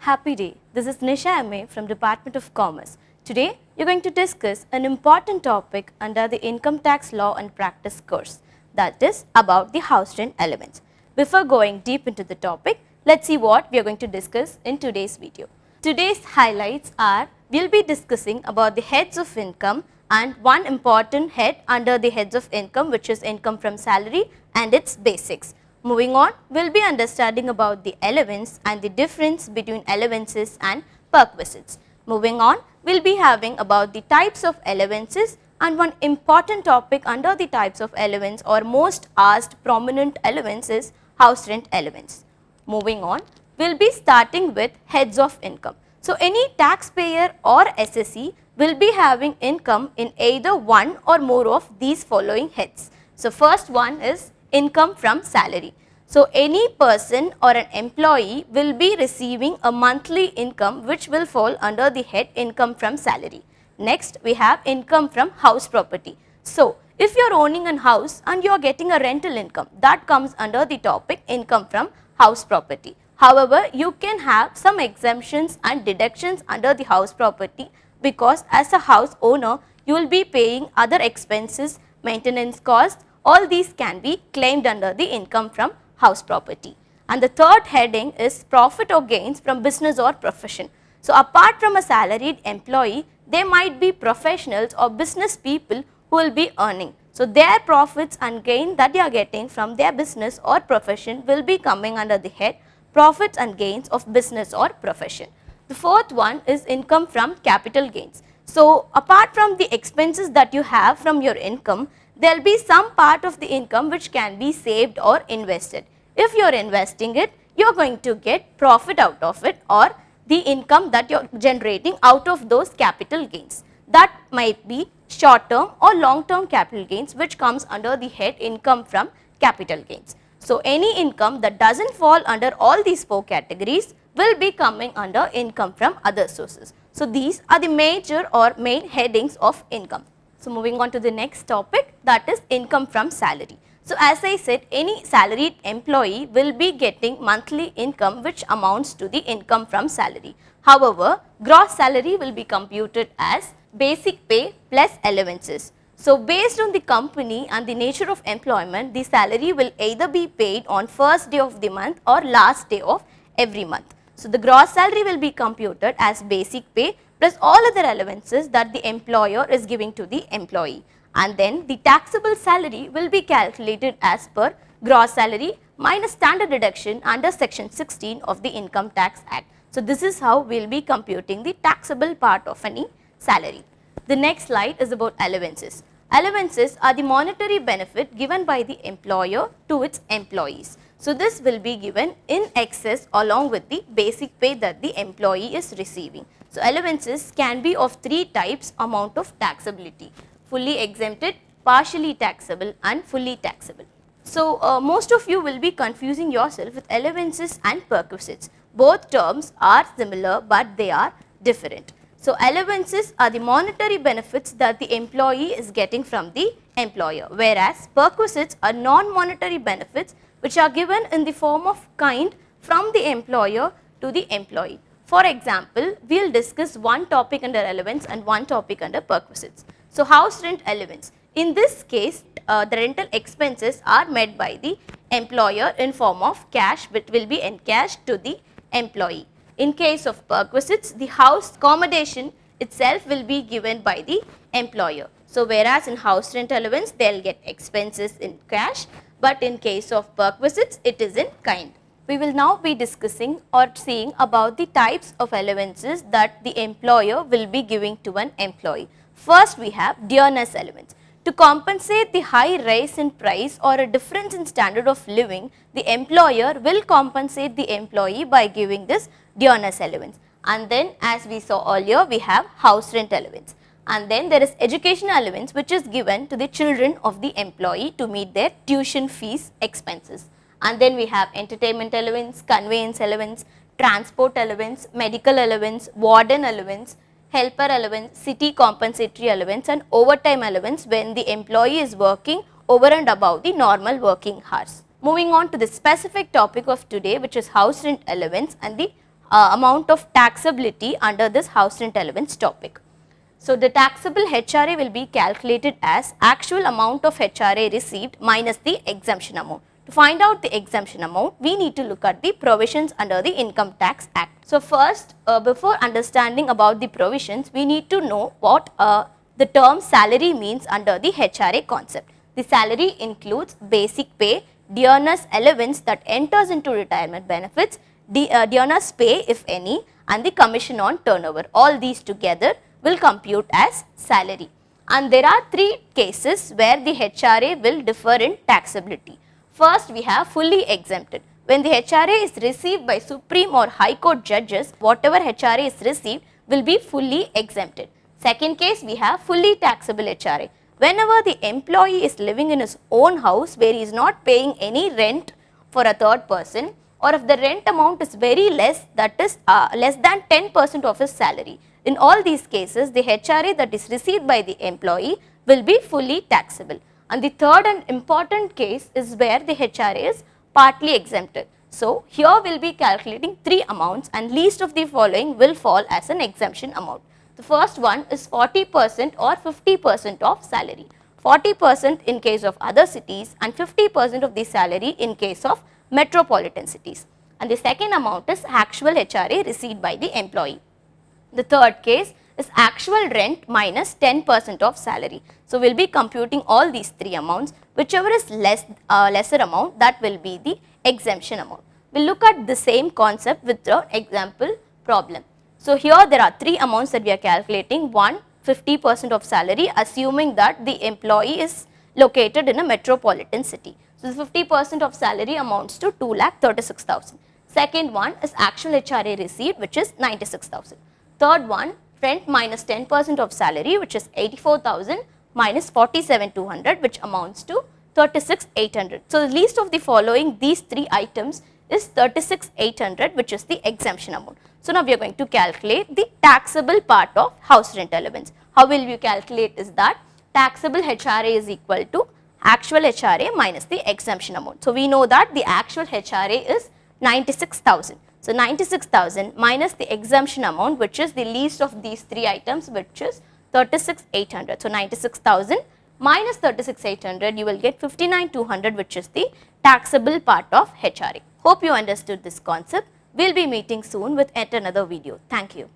Happy day. This is Nisha M.A. from Department of Commerce. Today, you are going to discuss an important topic under the Income Tax Law and Practice course, that is about the house rent allowance. Before going deep into the topic, let's see what we are going to discuss in today's video. Today's highlights are, we will be discussing about the heads of income and one important head under the heads of income, which is income from salary and its basics. Moving on, we will be understanding about the allowance and the difference between allowances and perquisites. Moving on, we will be having about the types of allowances and one important topic under the types of allowance or most asked prominent allowance is house rent allowance. Moving on, we will be starting with heads of income. So, any taxpayer or assessee will be having income in either one or more of these following heads. So, first one is income from salary. So, any person or an employee will be receiving a monthly income which will fall under the head income from salary. Next, we have income from house property. So, if you are owning a house and you are getting a rental income, that comes under the topic income from house property. However, you can have some exemptions and deductions under the house property because as a house owner, you will be paying other expenses, maintenance costs, all these can be claimed under the income from house property. And the third heading is profit or gains from business or profession. So, apart from a salaried employee, there might be professionals or business people who will be earning. So, their profits and gain that they are getting from their business or profession will be coming under the head profits and gains of business or profession. The fourth one is income from capital gains. So, apart from the expenses that you have from your income, there will be some part of the income which can be saved or invested. If you are investing it, you are going to get profit out of it or the income that you are generating out of those capital gains. That might be short term or long term capital gains which comes under the head income from capital gains. So, any income that does not fall under all these four categories will be coming under income from other sources. So, these are the major or main headings of income. So, moving on to the next topic, that is income from salary. So, as I said, any salaried employee will be getting monthly income which amounts to the income from salary. However, gross salary will be computed as basic pay plus allowances. So, based on the company and the nature of employment, the salary will either be paid on first day of the month or last day of every month. So, the gross salary will be computed as basic pay plus all other allowances that the employer is giving to the employee, and then the taxable salary will be calculated as per gross salary minus standard deduction under section 16 of the Income Tax Act. So, this is how we will be computing the taxable part of any salary. The next slide is about allowances. Allowances are the monetary benefit given by the employer to its employees. So, this will be given in excess along with the basic pay that the employee is receiving. So, allowances can be of three types amount of taxability: fully exempted, partially taxable and fully taxable. So, most of you will be confusing yourself with allowances and perquisites. Both terms are similar but they are different. So, allowances are the monetary benefits that the employee is getting from the employer, whereas perquisites are non-monetary benefits which are given in the form of kind from the employer to the employee. For example, we will discuss one topic under allowance and one topic under perquisites. So, house rent allowance. In this case, the rental expenses are met by the employer in form of cash, which will be encashed to the employee. In case of perquisites, the house accommodation itself will be given by the employer. So, whereas in house rent allowance, they will get expenses in cash, but in case of perquisites, it is in kind. We will now be discussing or seeing about the types of allowances that the employer will be giving to an employee. First, we have dearness allowance. To compensate the high rise in price or a difference in standard of living, the employer will compensate the employee by giving this dearness allowance. And then, as we saw earlier, we have house rent allowance. And then there is education allowance which is given to the children of the employee to meet their tuition fees expenses. And then we have entertainment allowance, conveyance allowance, transport allowance, medical allowance, warden allowance, helper allowance, city compensatory allowance and overtime allowance when the employee is working over and above the normal working hours. Moving on to the specific topic of today, which is house rent allowance and the amount of taxability under this house rent allowance topic. So, the taxable HRA will be calculated as actual amount of HRA received minus the exemption amount. To find out the exemption amount, we need to look at the provisions under the Income Tax Act. So, first before understanding about the provisions, we need to know what the term salary means under the HRA concept. The salary includes basic pay, dearness allowance that enters into retirement benefits, dearness pay if any, and the commission on turnover. All these together will compute as salary. And there are three cases where the HRA will differ in taxability. First, we have fully exempted. When the HRA is received by Supreme or High Court judges, whatever HRA is received will be fully exempted. Second case, we have fully taxable HRA. Whenever the employee is living in his own house where he is not paying any rent for a third person, or if the rent amount is very less, that is less than 10% of his salary. In all these cases, the HRA that is received by the employee will be fully taxable. And the third and important case is where the HRA is partly exempted. So, here we will be calculating three amounts and least of the following will fall as an exemption amount. The first one is 40% or 50% of salary. 40% in case of other cities and 50% of the salary in case of metropolitan cities. And the second amount is actual HRA received by the employee. The third case is actual rent minus 10% of salary. So, we will be computing all these three amounts, whichever is lesser amount, that will be the exemption amount. We will look at the same concept with the example problem. So, here there are three amounts that we are calculating. One, 50% of salary, assuming that the employee is located in a metropolitan city. So, 50% of salary amounts to 2,36,000. Second one is actual HRA received, which is 96,000. Third one, rent minus 10% of salary, which is 84,000 minus 47,200, which amounts to 36,800. So, the least of the following these three items is 36,800, which is the exemption amount. So, now we are going to calculate the taxable part of house rent allowance. How will you calculate is that taxable HRA is equal to actual HRA minus the exemption amount. So, we know that the actual HRA is 96,000. So, 96,000 minus the exemption amount, which is the least of these three items, which is 36,800. So, 96,000 minus 36,800, you will get 59,200, which is the taxable part of HRA. Hope you understood this concept. We will be meeting soon with yet another video. Thank you.